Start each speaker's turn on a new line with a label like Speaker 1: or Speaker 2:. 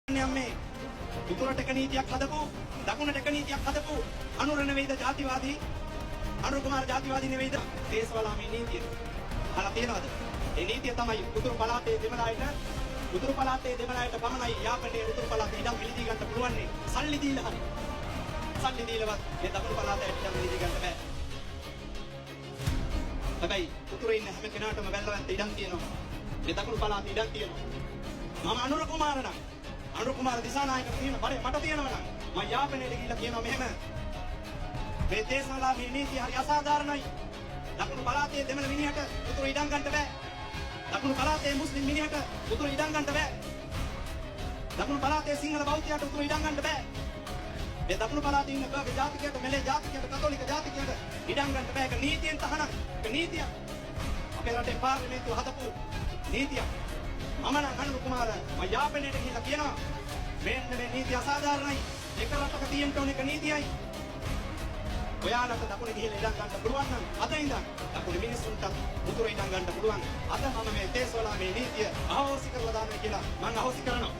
Speaker 1: මේ උතුරට එක නීතියක් හදපු දකුණට එක නීතියක් හදපු අනුර නෙවෙයිද ජාතිවාදී අනුර කුමාර ජාතිවාදී නෙවෙයිද දේශවලා මේ නීතිය අහලා තියෙනවද? ඒ නීතිය තමයි උතුරු පළාතේ දෙමළායට පමණයි යාපනයේ උතුරු පළාතේ ඉඩම් පිළිදී ගන්න පුළුවන් නේ සල්ලි දීලා හරි සල්ලි දීලවත් මේ දකුණු පළාතේ ඉඩම් පිළිදී ගන්න බෑ. හැබැයි උතුරේ ඉන්න හැම කෙනාටම වැල්ලවන්ත ඉඩම් තියෙනවා. මේ දකුණු පළාතේ ඉඩම් තියෙනවා. මම අනුර කුමාර නම් අනුර කුමාර දිසානායක කියන බරේ මට තියෙනවා නම් මම යාපනයේට ගිහිල්ලා කියනවා මෙහෙම මේ දේශවලා මේ නීතිය හරි අසාධාරණයි. දකුණු පළාතේ දෙමළ මිනිහට උතුරු ඉඩම් ගන්න බෑ. දකුණු පළාතේ මුස්ලිම් මිනිහට උතුරු ඉඩම් ගන්න බෑ. දකුණු පළාතේ සිංහල බෞද්ධයාට උතුරු ඉඩම් ගන්න බෑ. මේ දකුණු පළාතේ ඉන්න බර්ග ජාතිකයට මෙලේ ජාතිකයට කතෝලික ජාතිකයට ඉඩම් ගන්න බෑ. ඒක නීතියෙන් තහනම්. ඒක නීතියක්. අපේ රටේ පාර්ලිමේන්තුව හදපු නීතියක්. මම නම් අනුර කුමාර මම යාපනයේට ගිහිල්ලා කියනවා මෙන්න මේ නීතිය අසාධාරණයි. එක රටක තියෙන්න ඕන එක නීතියයි. ඔයාලට දකුණේ ගිහිල්ලා ඉඩම් ගන්න පුළුවන් නම් අද ඉඳන් දකුණේ මිනිස්සුන්ට උතුරේ ඉඩම් ගන්න පුළුවන්. අද මම මේ දේශවලා මේ නීතිය අහෝසි කරලා දානවා කියලා මම අහෝසි කරනවා.